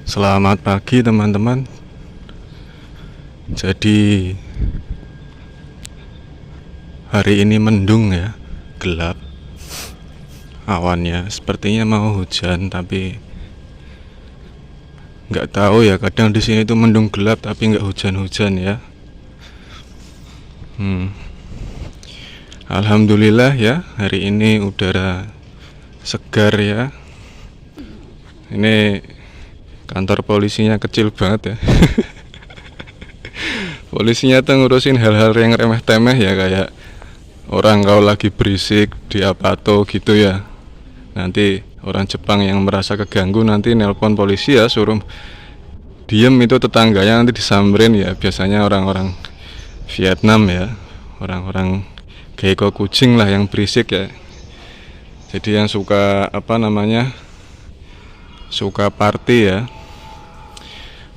Selamat pagi teman-teman. Jadi hari ini mendung ya, gelap. Awannya sepertinya mau hujan tapi nggak tahu ya. Kadang di sini tuh mendung gelap tapi nggak hujan-hujan ya. Alhamdulillah ya, hari ini udara segar ya. Ini kantor polisinya kecil banget ya. Polisinya tuh ngurusin hal-hal yang remeh-temeh ya, kayak orang kalau lagi berisik di Apato gitu ya. Nanti orang Jepang yang merasa keganggu nanti nelpon polisi ya, suruh diem, itu tetangganya nanti disamperin ya. Biasanya orang-orang Vietnam ya, orang-orang Geiko kucing lah yang berisik ya. Jadi yang suka suka party ya.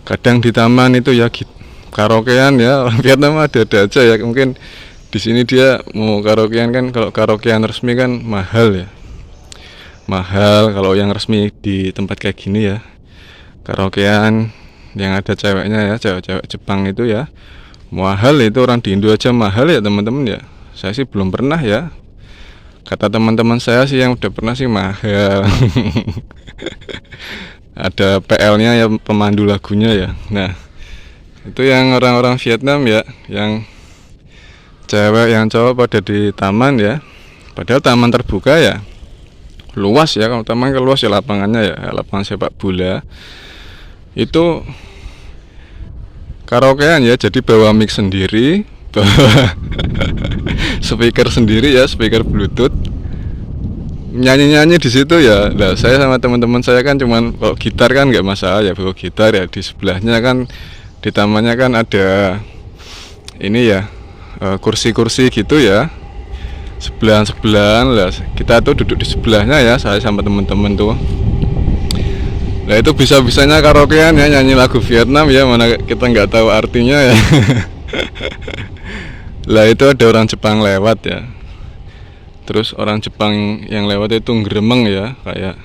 Kadang di taman itu ya karaokean ya, orang Vietnam ada-ada aja ya. Mungkin di sini dia mau karaokean kan, kalau karaokean resmi kan mahal ya. Mahal kalau yang resmi di tempat kayak gini ya. Karaokean yang ada ceweknya ya, cewek-cewek Jepang itu ya. Mahal itu, orang di Indo aja mahal ya teman-teman ya. Saya sih belum pernah ya. Kata teman-teman saya sih yang udah pernah sih mahal. Ada PL-nya ya, pemandu lagunya ya. Nah, itu yang orang-orang Vietnam ya, yang cewek yang cowok pada di taman ya. Padahal taman terbuka ya, luas ya. Kalau taman kan luas ya, lapangannya ya, lapangan sepak bola. Itu karaokean ya, jadi bawa mic sendiri, bawa speaker sendiri ya, speaker bluetooth, nyanyi-nyanyi di situ ya. Nah, saya sama teman-teman saya kan cuman kalau gitar kan nggak masalah ya, bawa gitar ya. Di sebelahnya kan, di tamannya kan ada ini ya, kursi-kursi gitu ya, sebelahan-sebelahan lah. Kita tuh duduk di sebelahnya ya, saya sama teman-teman tuh. Nah, itu bisa-bisanya karaokean ya, nyanyi lagu Vietnam ya, mana kita nggak tahu artinya ya. Lah, itu ada orang Jepang lewat ya. Terus orang Jepang yang lewat itu ngeremeng ya, kayak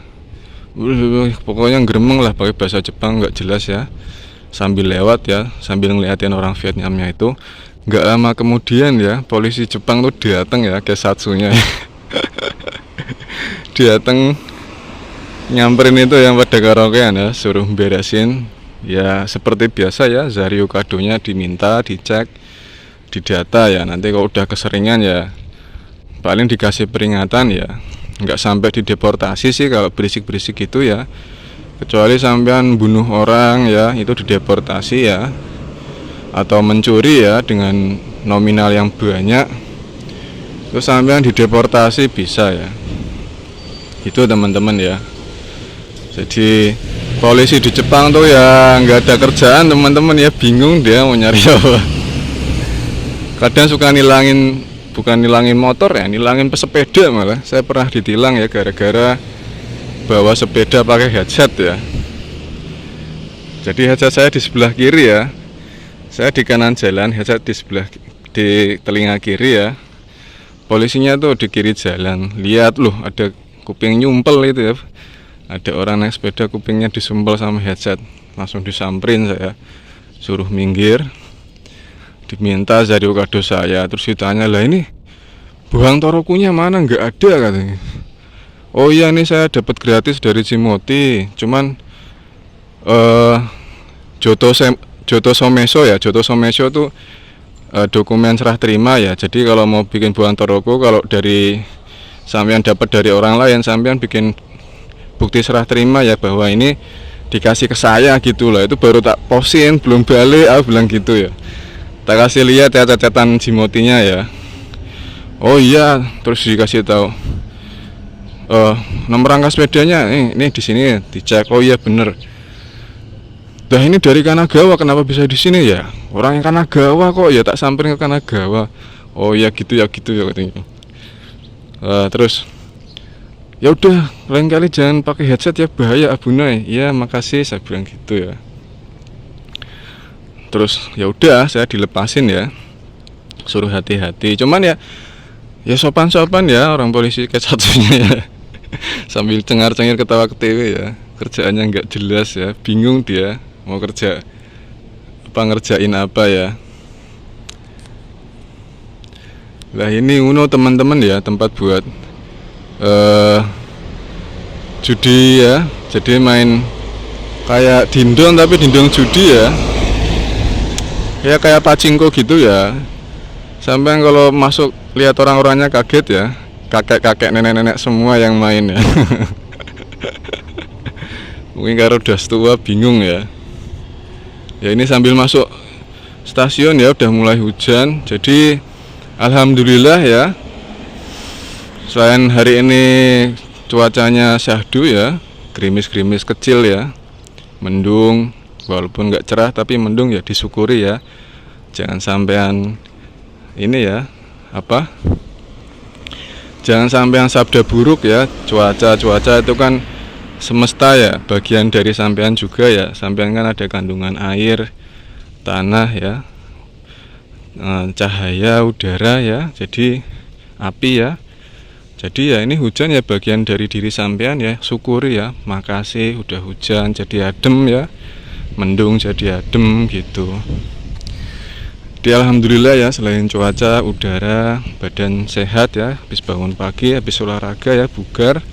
pokoknya ngeremeng lah pakai bahasa Jepang nggak jelas ya, sambil lewat ya, sambil ngeliatin orang Vietnamnya itu. Nggak lama kemudian ya, polisi Jepang tuh datang ya, Kesatsunya. Datang nyamperin itu yang pada karaokean ya, suruh beresin ya, seperti biasa ya. Zario kadonya diminta, dicek, didata ya. Nanti kalau udah keseringan ya paling dikasih peringatan ya, nggak sampai dideportasi sih kalau berisik-berisik gitu ya. Kecuali sampean bunuh orang ya, itu dideportasi ya, atau mencuri ya dengan nominal yang banyak, terus sampean dideportasi bisa ya. Itu teman-teman ya. Jadi polisi di Jepang tuh ya nggak ada kerjaan teman-teman ya, bingung dia mau nyari apa. Kadang suka bukan nilangin motor ya, nilangin pesepeda malah. Saya pernah ditilang ya gara-gara bawa sepeda pakai headset ya. Jadi headset saya di sebelah kiri ya, saya di kanan jalan, headset di telinga kiri ya. Polisinya tuh di kiri jalan, lihat loh ada kuping nyumpel itu ya. Ada orang naik sepeda kupingnya disumpel sama headset, langsung disamperin saya, suruh minggir. Diminta Zario kado saya, terus ditanya, lah ini buang torokunya mana, nggak ada katanya. Oh iya, ini saya dapat gratis dari Jimoti, cuman Joto Someso ya, Joto Someso tuh dokumen serah terima ya. Jadi kalau mau bikin buang toroku, kalau dari sampean dapat dari orang lain, sampean bikin bukti serah terima ya, bahwa ini dikasih ke saya gitu lah. Itu baru tak postin, belum balik, bilang gitu ya. Tak kasih lihat ya catatan Jimotinya ya. Oh iya, terus dikasih tahu nomor rangka sepedanya ini di sini, dicek. Oh iya bener. Dah, ini dari Kanagawa, kenapa bisa di sini ya? Orang yang Kanagawa kok ya, tak samperin ke Kanagawa. Oh iya gitu ya katanya. Terus ya udah, lain kali jangan pakai headset ya, bahaya abunai. Iya makasih, saya bilang gitu ya. Terus ya udah, saya dilepasin ya, suruh hati-hati. Cuman ya sopan-sopan ya orang polisi kayak satunya ya. Sambil cengar-cengir ketawa ke TV ya. kerjaannya nggak jelas ya, bingung dia mau kerja apa, ngerjain apa ya. Lah ini Uno teman-teman ya, tempat buat judi ya. Jadi main kayak dindong tapi dindong judi ya. Ya kayak pachinko gitu ya. Sampai kalau masuk lihat orang-orangnya kaget ya. Kakek-kakek, nenek-nenek semua yang main ya. Mungkin karena udah tua bingung ya. Ya ini sambil masuk stasiun ya, udah mulai hujan. Jadi alhamdulillah ya, selain hari ini cuacanya syahdu ya, gerimis-gerimis kecil ya, mendung, walaupun nggak cerah tapi mendung ya, disyukuri ya. Jangan sampean ini ya, apa, jangan sampean sabda buruk ya. Cuaca itu kan semesta ya, bagian dari sampean juga ya. Sampean kan ada kandungan air, tanah ya, cahaya, udara ya, jadi api ya. Jadi ya ini hujan ya bagian dari diri sampean ya, syukuri ya, makasih udah hujan jadi adem ya, mendung jadi adem gitu. Jadi alhamdulillah ya, selain cuaca, udara, badan sehat ya, habis bangun pagi, habis olahraga ya, bugar,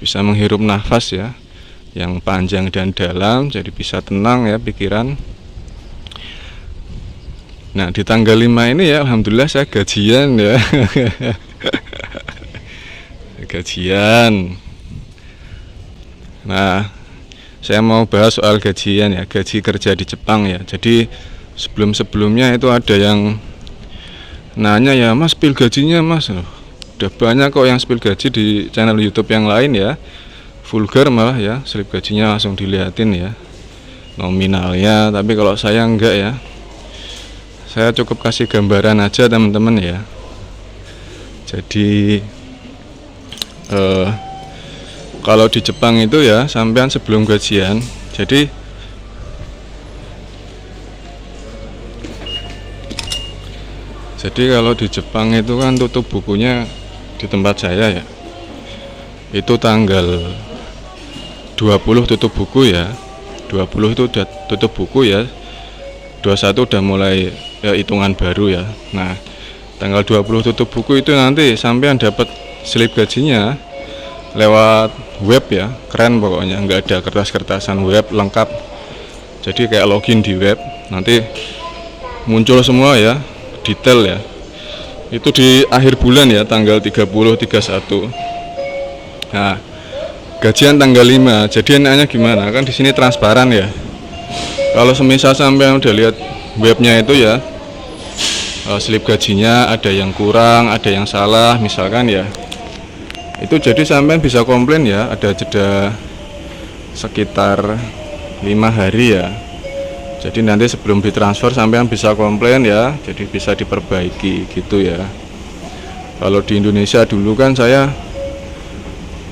bisa menghirup nafas ya, yang panjang dan dalam, jadi bisa tenang ya pikiran. Nah di tanggal 5 ini ya alhamdulillah saya gajian ya. Gajian. Nah saya mau bahas soal gajian ya, gaji kerja di Jepang ya. Jadi sebelumnya itu ada yang nanya ya, Mas spill gajinya Mas. Udah banyak kok yang spill gaji di channel YouTube yang lain ya, vulgar malah ya, slip gajinya langsung dilihatin ya, nominalnya. Tapi kalau saya enggak ya, saya cukup kasih gambaran aja teman-teman ya. Jadi kalau di Jepang itu ya, sampean sebelum gajian, jadi kalau di Jepang itu kan tutup bukunya di tempat saya ya, itu tanggal 20 tutup buku ya, 20 itu udah tutup buku ya, 21 udah mulai ya, hitungan baru ya. Nah tanggal 20 tutup buku itu nanti sampean dapat slip gajinya lewat web ya, keren pokoknya, nggak ada kertas-kertasan, web lengkap. Jadi kayak login di web, nanti muncul semua ya, detail ya. Itu di akhir bulan ya, tanggal 30, 31. Nah gajian tanggal 5. Jadi enaknya gimana, kan di sini transparan ya. Kalau semisal sampean udah lihat webnya itu ya, slip gajinya ada yang kurang, ada yang salah misalkan ya, itu jadi sampean bisa komplain ya, ada jeda sekitar 5 hari ya. Jadi nanti sebelum ditransfer sampean bisa komplain ya, jadi bisa diperbaiki gitu ya. Kalau di Indonesia dulu kan saya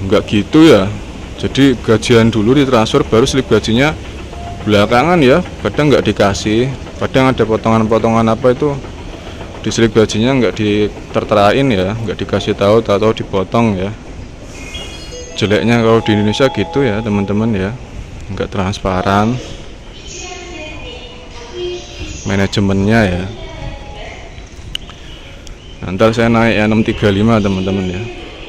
nggak gitu ya, jadi gajian dulu ditransfer baru slip gajinya belakangan ya, kadang nggak dikasih, kadang ada potongan-potongan apa itu di slip gajinya nggak diterterain ya, nggak dikasih tahu dipotong ya. Jeleknya kalau di Indonesia gitu ya teman-teman ya, nggak transparan manajemennya ya. Nanti saya naik ya 635 teman-teman ya.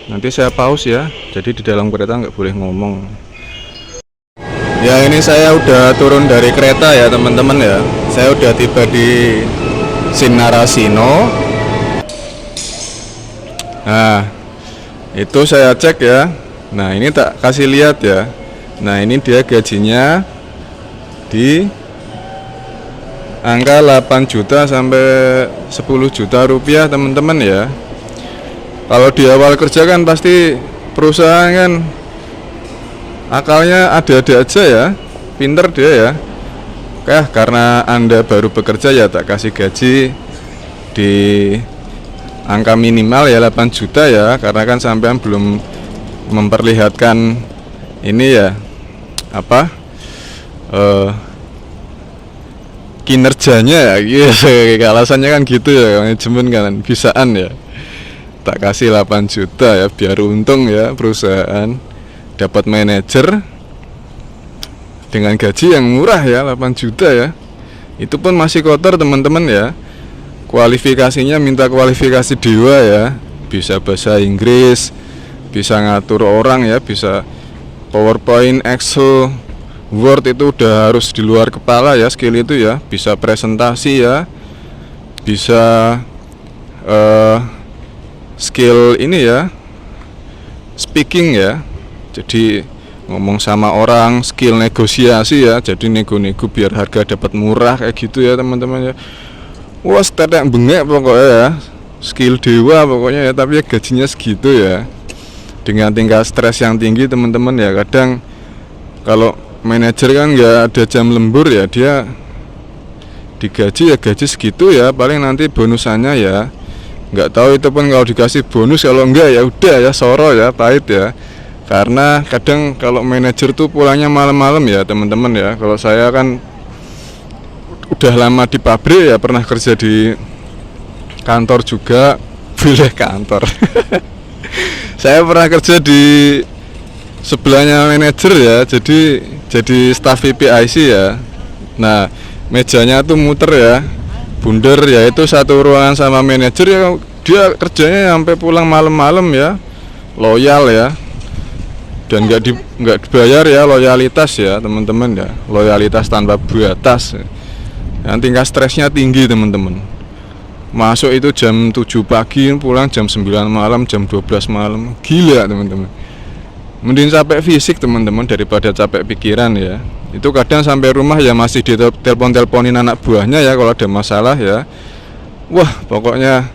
Nanti saya pause ya, jadi di dalam kereta nggak boleh ngomong. Ya ini saya udah turun dari kereta ya teman-teman ya. Saya udah tiba di Shinarashino. Nah itu saya cek ya. Nah ini tak kasih lihat ya. Nah ini dia gajinya di angka 8 juta sampai 10 juta rupiah teman-teman ya. Kalau di awal kerja kan pasti perusahaan kan akalnya ada-ada aja ya, pinter dia ya. Karena Anda baru bekerja ya tak kasih gaji di angka minimal ya 8 juta ya, karena kan sampean belum memperlihatkan ini ya, apa kinerjanya ya, alasannya kan gitu ya, manajemen kan bisaan ya. tak kasih 8 juta ya, biar untung ya perusahaan dapat manajer dengan gaji yang murah ya, 8 juta ya. Itu pun masih kotor teman-teman ya. Kualifikasinya minta kualifikasi dewa ya, bisa bahasa Inggris, bisa ngatur orang ya, bisa PowerPoint, Excel, Word, itu udah harus di luar kepala ya skill itu ya. Bisa presentasi ya, bisa skill ini ya, speaking ya, jadi ngomong sama orang, skill negosiasi ya, jadi nego-nego biar harga dapat murah kayak gitu ya teman-teman ya. Wah, tetek bengek pokoknya ya, skill dewa pokoknya ya, tapi ya gajinya segitu ya, dengan tingkat stres yang tinggi teman-teman ya. Kadang kalau manajer kan nggak ada jam lembur ya, dia digaji ya gaji segitu ya, paling nanti bonusannya ya nggak tahu, itu pun kalau dikasih bonus, kalau enggak ya udah ya soro ya, pahit ya. Karena kadang kalau manajer tuh pulangnya malam-malam ya teman-teman ya. Kalau saya kan udah lama di pabrik ya, pernah kerja di kantor juga, pilih kantor. Saya pernah kerja di sebelahnya manajer ya, jadi staf VPIC ya. Nah, mejanya tuh muter ya, bundar ya, itu satu ruangan sama manajer ya, dia kerjanya sampai pulang malam-malam ya, loyal ya, dan nggak dibayar ya, loyalitas ya teman-teman ya, loyalitas tanpa batas. Yang tingkat stresnya tinggi teman-teman. Masuk itu jam 7 pagi, pulang jam 9 malam, jam 12 malam, gila teman-teman. Mending capek fisik teman-teman daripada capek pikiran ya. Itu kadang sampai rumah ya masih ditelepon-teleponin anak buahnya ya kalau ada masalah ya. Wah, pokoknya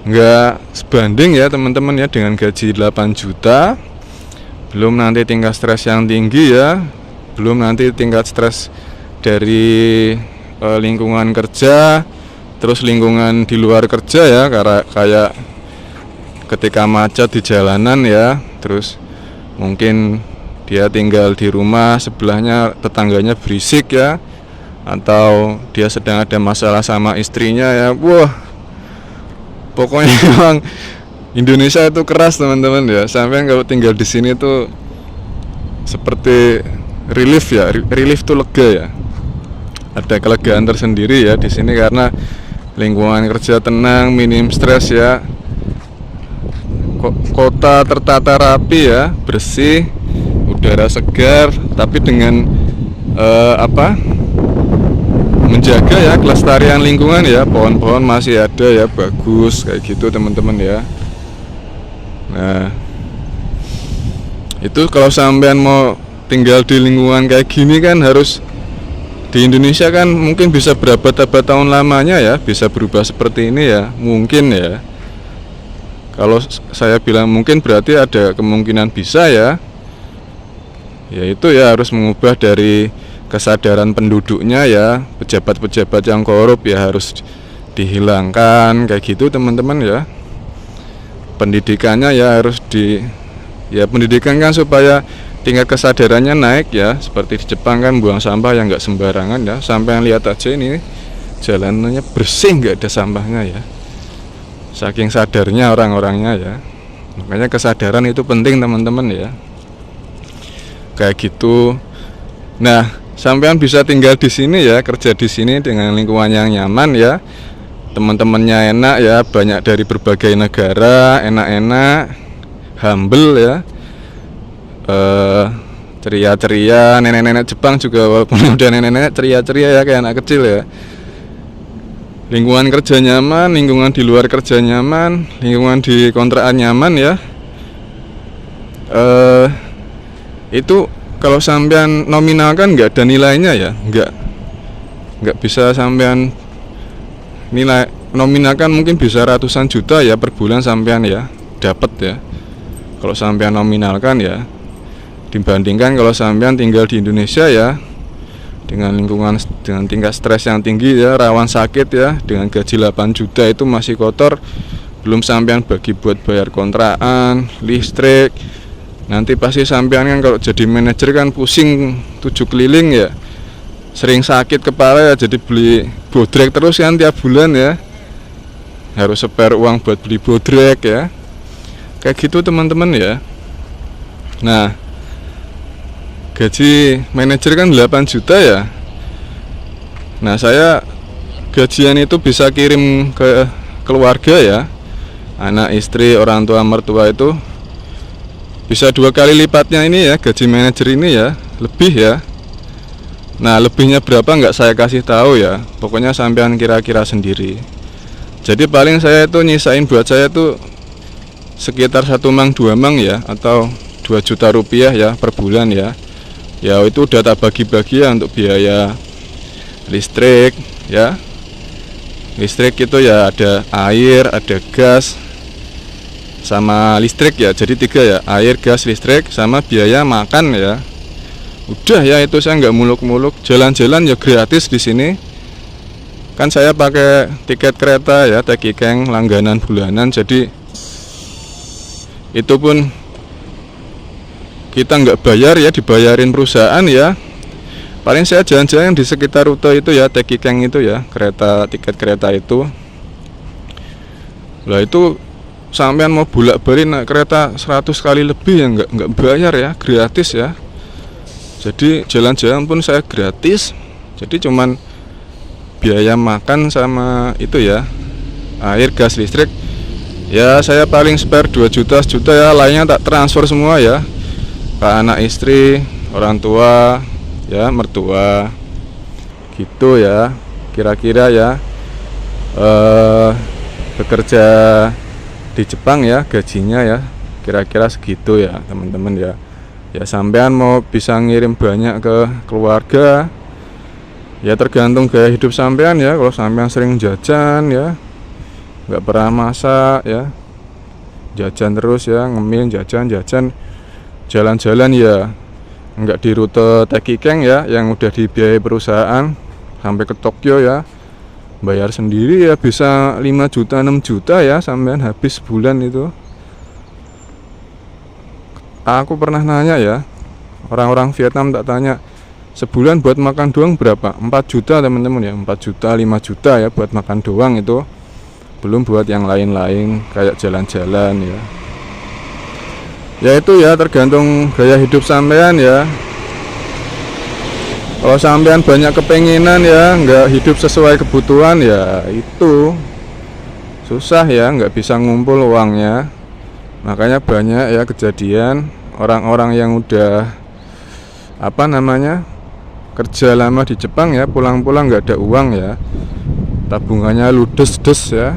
nggak sebanding ya teman-teman ya dengan gaji 8 juta. Belum nanti tingkat stres yang tinggi ya, belum nanti tingkat stres dari lingkungan kerja, terus lingkungan di luar kerja ya, kayak ketika macet di jalanan ya, terus mungkin dia tinggal di rumah sebelahnya tetangganya berisik ya, atau dia sedang ada masalah sama istrinya ya. Wah, pokoknya memang Indonesia itu keras teman-teman ya. Sampai kalau tinggal di sini tuh seperti relief ya, relief tuh lega ya. Ada kelegaan tersendiri ya di sini karena lingkungan kerja tenang, minim stres ya. Kota tertata rapi ya, bersih, udara segar, tapi dengan menjaga ya kelestarian lingkungan ya, pohon-pohon masih ada ya, bagus kayak gitu teman-teman ya. Nah, itu kalau sampean mau tinggal di lingkungan kayak gini kan harus di Indonesia kan mungkin bisa berabad-abad tahun lamanya ya, bisa berubah seperti ini ya, mungkin ya. Kalau saya bilang mungkin berarti ada kemungkinan bisa ya. Yaitu ya harus mengubah dari kesadaran penduduknya ya, pejabat-pejabat yang korup ya harus dihilangkan kayak gitu teman-teman ya. Pendidikannya ya harus pendidikan kan supaya tingkat kesadarannya naik ya, seperti di Jepang kan buang sampah yang nggak sembarangan ya. Sampai yang lihat aja ini jalanannya bersih, nggak ada sampahnya ya, saking sadarnya orang-orangnya ya. Makanya kesadaran itu penting teman-teman ya, kayak gitu. Nah, sampean bisa tinggal di sini ya, kerja di sini dengan lingkungan yang nyaman ya, teman-temannya enak ya, banyak dari berbagai negara, enak-enak, humble ya, ceria-ceria. Nenek-nenek Jepang juga walaupun udah nenek-nenek ceria-ceria ya, kayak anak kecil ya. Lingkungan kerja nyaman, lingkungan di luar kerja nyaman, lingkungan di kontrakan nyaman ya. Itu kalau sampean nominalkan nggak ada nilainya ya, nggak bisa sampean nilai nominalkan, mungkin bisa ratusan juta ya per bulan sampean ya dapat ya kalau sampean nominalkan ya, dibandingkan kalau sampean tinggal di Indonesia ya dengan lingkungan dengan tingkat stres yang tinggi ya, rawan sakit ya, dengan gaji 8 juta itu masih kotor, belum sampean bagi buat bayar kontrakan, listrik. Nanti pasti sampean kan kalau jadi manajer kan pusing 7 keliling ya, sering sakit kepala ya, jadi beli bodrek terus kan tiap bulan ya. harus spare uang buat beli bodrek ya, kayak gitu teman-teman ya. Nah, gaji manajer kan 8 juta ya. Nah, saya gajian itu bisa kirim ke keluarga ya, anak, istri, orang tua, mertua, itu bisa 2 kali lipatnya ini ya, gaji manajer ini ya, lebih ya. Nah, lebihnya berapa nggak saya kasih tahu ya, pokoknya sampean kira-kira sendiri. Jadi paling saya itu nyisain buat saya tuh sekitar 1 mang 2 mang ya, atau 2 juta rupiah ya per bulan ya. Ya itu udah tak bagi-bagi ya untuk biaya listrik ya. Listrik itu ya ada air, ada gas, sama listrik ya. Jadi 3 ya, air, gas, listrik, sama biaya makan ya. Udah ya, itu saya nggak muluk-muluk. Jalan-jalan ya gratis di sini. Kan saya pakai tiket kereta ya, Tekikeng langganan bulanan. Jadi itu pun kita nggak bayar ya, dibayarin perusahaan ya. Paling saya jalan-jalan di sekitar rute itu ya, Tekikeng itu ya, kereta, tiket kereta itu. Lah itu sampean mau bolak-balik naik kereta 100 kali lebih ya nggak bayar ya, gratis ya. Jadi jalan-jalan pun saya gratis. Jadi cuman biaya makan sama itu ya, air, gas, listrik ya, saya paling spare 2 juta ya, lainnya tak transfer semua ya ke anak, istri, orang tua ya, mertua gitu ya. Kira-kira ya bekerja di Jepang ya, gajinya ya kira-kira segitu ya teman-teman ya. Ya sampean mau bisa ngirim banyak ke keluarga ya, tergantung gaya hidup sampean ya. Kalau sampean sering jajan ya, nggak pernah masak ya, jajan terus ya, ngemil, jajan, jalan-jalan ya nggak di rute Tekikeng ya, yang udah dibiayai perusahaan sampai ke Tokyo ya, bayar sendiri ya, bisa 5 juta 6 juta ya sampean habis bulan itu. Aku pernah nanya ya, orang-orang Vietnam tak tanya, sebulan buat makan doang berapa? 4 juta teman-teman ya, 4 juta 5 juta ya buat makan doang itu, belum buat yang lain-lain kayak jalan-jalan ya. Ya itu ya tergantung gaya hidup sampean ya. Kalau sampean banyak kepenginan ya, nggak hidup sesuai kebutuhan ya, itu susah ya, nggak bisa ngumpul uangnya. Makanya banyak ya kejadian orang-orang yang udah kerja lama di Jepang ya, pulang-pulang nggak ada uang ya, tabungannya ludes ya,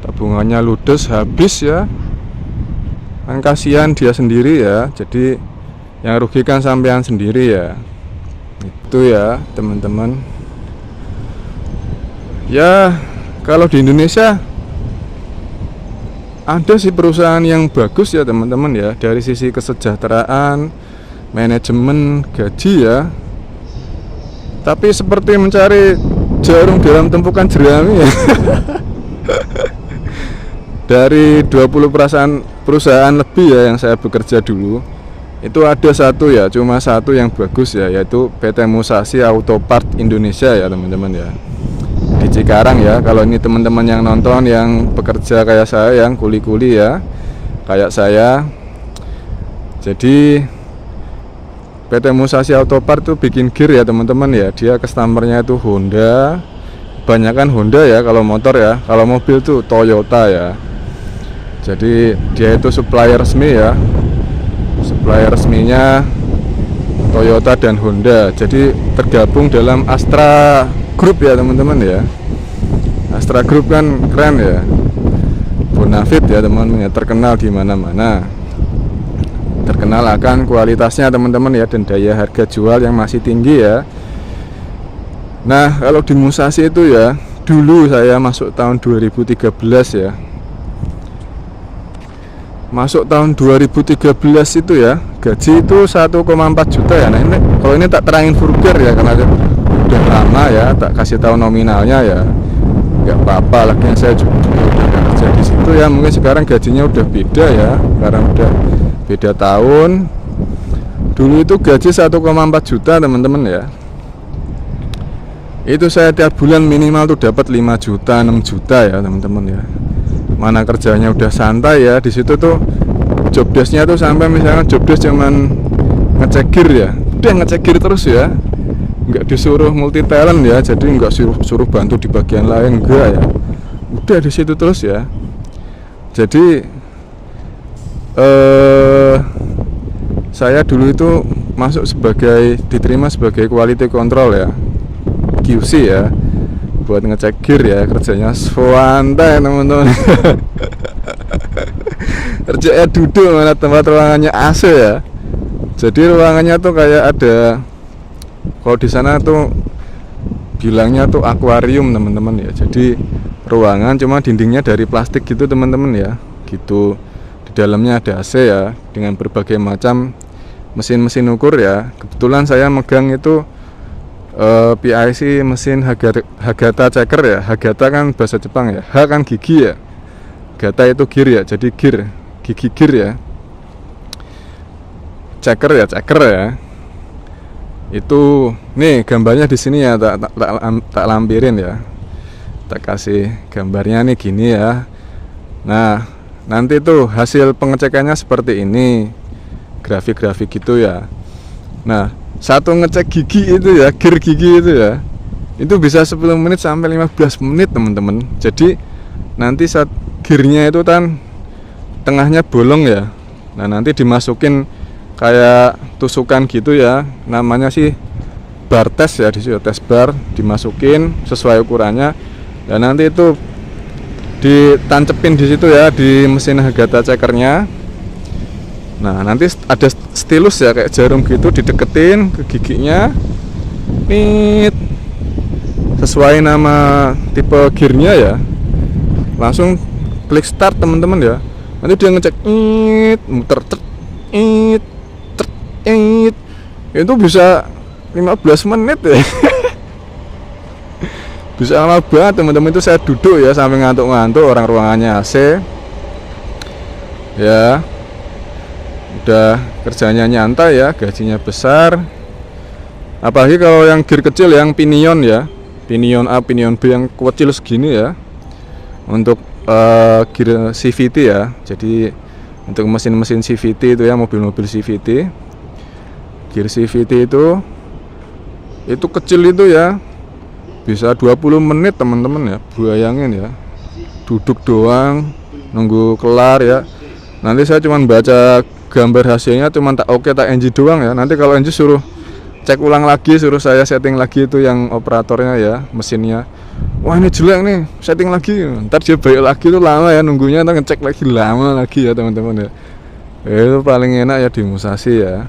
tabungannya ludes habis ya, kan kasihan dia sendiri ya. Jadi yang rugikan sampean sendiri ya, itu ya teman-teman ya. Kalau di Indonesia ada sih perusahaan yang bagus ya teman-teman ya, dari sisi kesejahteraan, manajemen, gaji ya. Tapi seperti mencari jarum dalam tumpukan jerami ya. Dari 20 perusahaan lebih ya yang saya bekerja dulu, itu ada satu ya, cuma satu yang bagus ya, yaitu PT Musashi Auto Part Indonesia ya teman-teman ya, di Cikarang ya. Kalau ini teman-teman yang nonton yang bekerja kayak saya, yang kuli-kuli ya kayak saya, jadi PT Musashi Auto Part itu bikin gear ya teman-teman ya. Dia customernya itu Honda, kebanyakan Honda ya kalau motor ya. Kalau mobil tuh Toyota ya. Jadi dia itu supplier resmi ya, supplier resminya Toyota dan Honda. Jadi tergabung dalam Astra Group ya teman-teman ya. Astra Group kan keren ya, bonafit ya teman-teman ya, terkenal di mana-mana, terkenal akan kualitasnya teman-teman ya, dan daya harga jual yang masih tinggi ya. Nah kalau di Musashi itu ya, dulu saya masuk tahun 2013 ya, masuk tahun 2013 itu ya, gaji itu 1,4 juta ya. Nah ini kalau ini tak terangin vulgar ya, karena udah lama ya, tak kasih tahu nominalnya ya, nggak apa-apa lagi, yang saya juga udah kerja di situ ya. Mungkin sekarang gajinya udah beda ya, sekarang udah beda tahun. Dulu itu gaji 1,4 juta teman-teman ya. Itu saya tiap bulan minimal tuh dapat 5 juta 6 juta ya teman-teman ya. Mana kerjanya udah santai ya, di situ tuh job desk-nya tuh sampai misalnya job desk cuman ngecek gear ya, udah ngecek gear terus ya, nggak disuruh multi talent ya, jadi nggak suruh bantu di bagian lain, enggak ya, udah di situ terus ya. Jadi saya dulu itu masuk diterima sebagai quality control ya, QC ya, buat ngecek gear ya, kerjanya santai teman-teman. Kerjanya duduk, mana tempat ruangannya AC ya. Jadi ruangannya tuh kayak ada, kalau di sana tuh bilangnya tuh akuarium teman-teman ya. Jadi ruangan cuma dindingnya dari plastik gitu teman-teman ya, gitu. Di dalamnya ada AC ya, dengan berbagai macam mesin-mesin ukur ya. Kebetulan saya megang itu PIC mesin Hagata checker ya. Hagata kan bahasa Jepang ya, H kan gigi ya, Gata itu gear ya, jadi gigi gear ya. Checker ya. Itu nih gambarnya di sini ya, tak lampirin ya. Tak kasih gambarnya nih gini ya. Nah, nanti tuh hasil pengecekannya seperti ini. Grafik-grafik gitu ya. Nah, satu ngecek gigi itu ya, gear gigi itu ya, itu bisa 10 menit sampai 15 menit teman-teman. Jadi nanti saat gearnya itu kan tengahnya bolong ya, nah nanti dimasukin kayak tusukan gitu ya, namanya sih bar test ya, di situ tes bar dimasukin sesuai ukurannya, dan nanti itu ditancepin di situ ya, di mesin Hagata checkernya. Nah nanti ada stylus ya, kayak jarum gitu, dideketin ke giginya, nit, sesuai nama tipe gearnya ya, langsung klik start teman-teman ya. Nanti dia ngecek muter itu bisa 15 menit ya. Bisa lama banget teman-teman. Itu saya duduk ya sampai ngantuk-ngantuk, orang ruangannya AC ya. Udah kerjanya nyantai ya, gajinya besar. Apalagi kalau yang gear kecil, yang pinion ya, pinion A, pinion B yang kecil segini ya, untuk gear CVT ya. Jadi untuk mesin-mesin CVT itu ya, mobil-mobil CVT, gear CVT itu kecil itu ya, bisa 20 menit teman-teman ya. Bayangin ya, duduk doang nunggu kelar ya. Nanti saya cuman baca gambar hasilnya, cuman tak NG doang ya. Nanti kalau NG suruh cek ulang lagi, suruh saya setting lagi itu yang operatornya ya, mesinnya. Wah ini jelek nih, setting lagi. Ntar dia balik lagi tuh lama ya nunggunya, ntar ngecek lagi lama lagi ya teman-teman ya. Itu paling enak ya di Musashi ya.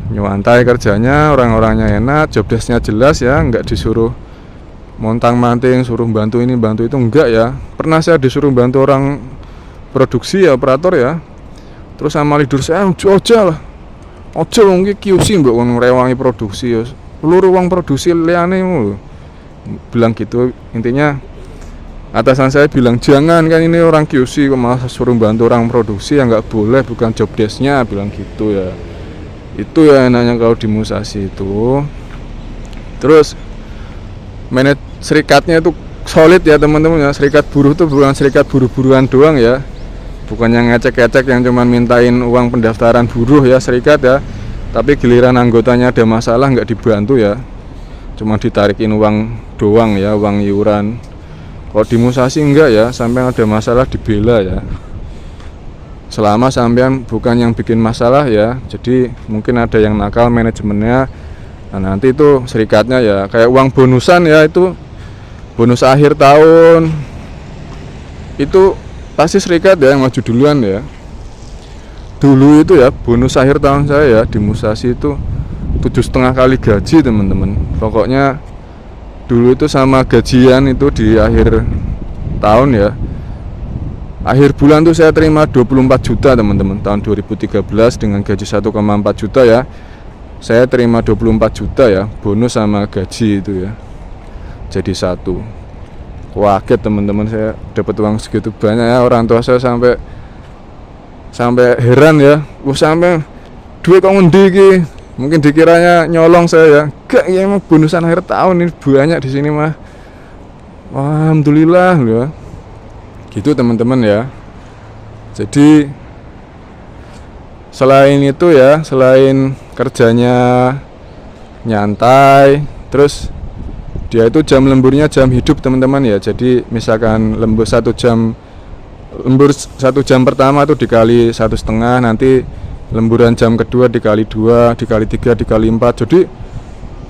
Nyantai kerjanya, orang-orangnya enak, job desk-nya jelas ya, nggak disuruh montang-manting, suruh bantu ini bantu itu, enggak ya. Pernah saya disuruh bantu orang produksi ya, operator ya. Terus sama leader saya, ojo mungkin QC mbak ngerewangi produksi ya, lu ruang produksi liane mulu, bilang gitu. Intinya atasan saya bilang, jangan, kan ini orang QC kok malah suruh bantu orang produksi, ya nggak boleh, bukan job desk-nya, bilang gitu ya. Itu ya enaknya kalau di Musashi itu. Terus serikatnya itu solid ya teman-teman ya. Serikat buruh itu bukan serikat buruh-buruan doang ya, bukan yang ngecek-ngecek yang cuman mintain uang pendaftaran buruh ya serikat ya, tapi giliran anggotanya ada masalah nggak dibantu ya, cuma ditarikin uang doang ya, uang iuran. Kalau di Musashi enggak ya, sampai ada masalah dibela ya, selama sampean bukan yang bikin masalah ya. Jadi mungkin ada yang nakal manajemennya, nah nanti itu serikatnya ya kayak uang bonusan ya, itu bonus akhir tahun itu pasti serikat ya yang maju duluan ya. Dulu itu ya bonus akhir tahun saya ya di Musashi itu 7,5 kali gaji teman-teman. Pokoknya dulu itu sama gajian itu di akhir tahun ya, akhir bulan tuh saya terima 24 juta teman-teman. Tahun 2013 dengan gaji 1,4 juta ya, saya terima 24 juta ya, bonus sama gaji itu ya, jadi satu. Kaget teman-teman, saya dapat uang segitu banyak ya. Orang tua saya sampai heran ya, sampai duit kok ngendi iki, Mungkin dikiranya nyolong saya ya. Gak, ya emang bonusan akhir tahun ini banyak di sini mah. Wah, alhamdulillah ya. Gitu teman-teman ya. Jadi selain itu ya, selain kerjanya nyantai, terus dia itu jam lemburnya jam hidup teman-teman ya. Jadi misalkan lembur 1 jam pertama tuh dikali 1,5, nanti lemburan jam kedua dikali 2, dikali 3, dikali 4. Jadi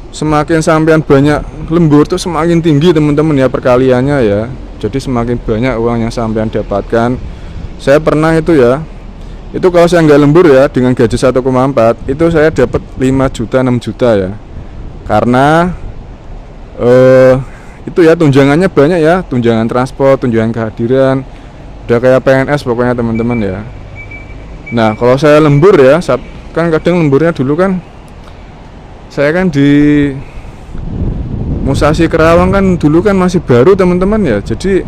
semakin sampean banyak lembur tuh semakin tinggi teman-teman ya perkaliannya ya. Jadi semakin banyak uang yang sampean dapatkan. Saya pernah itu ya, itu kalau saya nggak lembur ya dengan gaji 1,4 itu saya dapat 5 juta 6 juta ya. Karena itu ya tunjangannya banyak ya, tunjangan transport, tunjangan kehadiran, udah kayak PNS pokoknya teman-teman ya. Nah kalau saya lembur ya, kan kadang lemburnya dulu kan saya kan di Musashi Kerawang kan dulu kan masih baru teman-teman ya. Jadi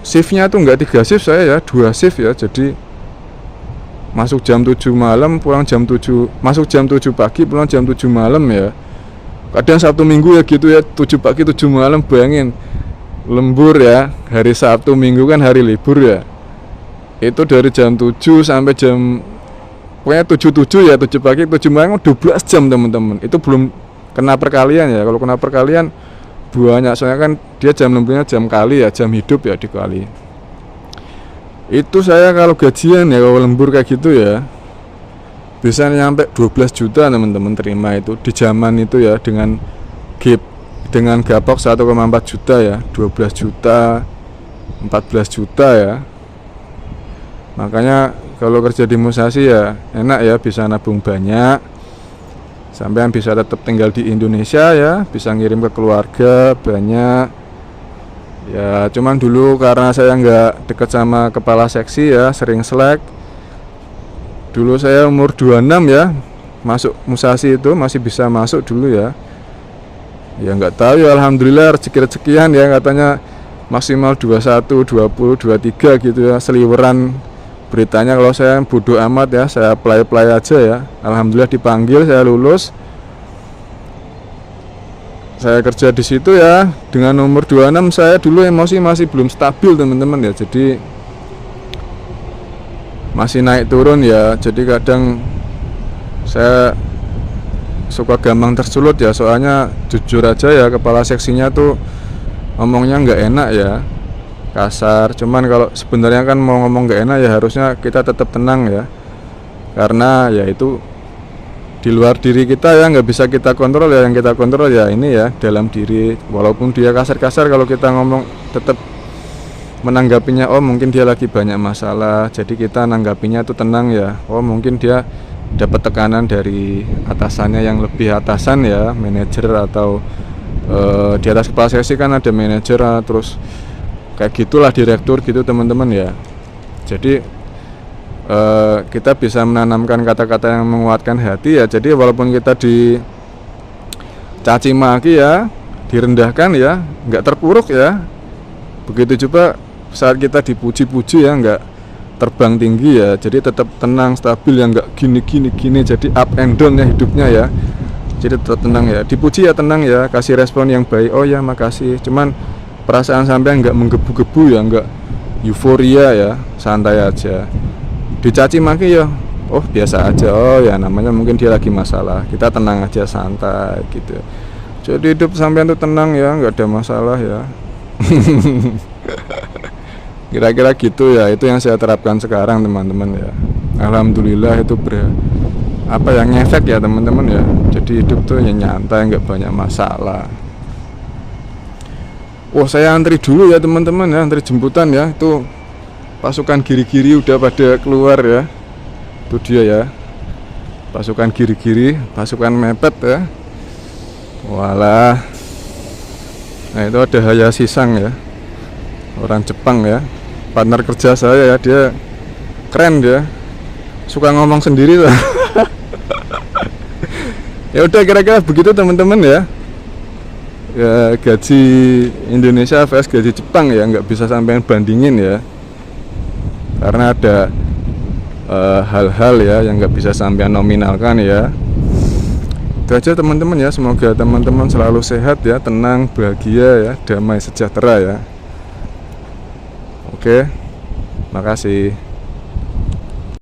shiftnya tuh nggak 3 shift saya ya, 2 shift ya. Jadi masuk jam 7 malam, pulang jam 7, masuk jam 7 pagi, pulang jam 7 malam ya. Kadang Sabtu Minggu ya gitu ya, 7 pagi 7 malam, bayangin lembur ya, hari Sabtu Minggu kan hari libur ya. Itu dari jam 7 sampai jam pokoknya 7 ya, 7 pagi 7 malam 12 jam teman-teman. Itu belum kena perkalian ya. Kalau kena perkalian banyak, soalnya kan dia jam lemburnya jam kali ya, jam hidup ya dikali. Itu saya kalau gajian ya, kalau lembur kayak gitu ya bisa nyampe 12 juta teman-teman terima itu di zaman itu ya, dengan gapok 1,4 juta ya, 12 juta, 14 juta ya. Makanya kalau kerja di Musashi ya enak ya, bisa nabung banyak, sampean bisa tetap tinggal di Indonesia ya, bisa ngirim ke keluarga banyak ya. Cuman dulu karena saya nggak deket sama kepala seksi ya, sering selek. Dulu saya umur 26 ya, masuk Musashi itu masih bisa masuk dulu ya. Ya nggak tahu ya, alhamdulillah rezeki-rezekian ya, katanya maksimal 21, 20, 23 gitu ya, seliweran beritanya. Kalau saya bodoh amat ya, saya apply aja ya. Alhamdulillah dipanggil, saya lulus. Saya kerja di situ ya. Dengan umur 26 saya dulu emosi masih belum stabil teman-teman ya. Jadi masih naik turun ya. Jadi kadang saya suka gampang tersulut ya. Soalnya jujur aja ya, kepala seksinya tuh ngomongnya nggak enak ya, kasar. Cuman kalau sebenarnya kan mau ngomong gak enak ya harusnya kita tetap tenang ya, karena ya itu di luar diri kita ya, nggak bisa kita kontrol ya. Yang kita kontrol ya ini ya, dalam diri. Walaupun dia kasar-kasar, kalau kita ngomong tetap menanggapinya, oh mungkin dia lagi banyak masalah, jadi kita nanggapinya tuh tenang ya. Oh mungkin dia dapat tekanan dari atasannya yang lebih atasan ya, manajer atau di atas kepala seksi kan ada manajer, terus kayak gitulah direktur gitu teman-teman ya. Jadi kita bisa menanamkan kata-kata yang menguatkan hati ya. Jadi walaupun kita dicaci maki ya, direndahkan ya, nggak terpuruk ya. Begitu juga saat kita dipuji-puji ya, nggak terbang tinggi ya. Jadi tetap tenang, stabil ya, nggak gini. Jadi up and down ya hidupnya ya. Jadi tetap tenang ya, dipuji ya tenang ya, kasih respon yang baik, oh ya makasih. Cuman perasaan sampai nggak menggebu-gebu ya, nggak euforia ya, santai aja. Dicaci maki ya, oh biasa aja, oh ya namanya mungkin dia lagi masalah, kita tenang aja, santai gitu. Jadi hidup sampean tuh tenang ya, nggak ada masalah ya. Kira-kira gitu ya, itu yang saya terapkan sekarang teman-teman ya. Alhamdulillah itu ngefek ya teman-teman ya. Jadi hidup tuh ya nyantai, nggak banyak masalah. Wah, saya antri dulu ya teman-teman ya, antri jemputan ya. Itu pasukan giri-giri udah pada keluar ya. Itu dia ya, pasukan giri-giri, pasukan mepet ya. Walah. Nah itu ada Hayashi Sang ya, orang Jepang ya, partner kerja saya ya. Dia keren dia, suka ngomong sendiri lah. Ya udah kira-kira begitu teman-teman ya. Ya gaji Indonesia vs gaji Jepang ya, nggak bisa sampai bandingin ya, karena ada hal-hal ya yang nggak bisa sampai nominalkan ya. Itu aja teman-teman ya, semoga teman-teman selalu sehat ya, tenang, bahagia ya, damai sejahtera ya. Oke, makasih.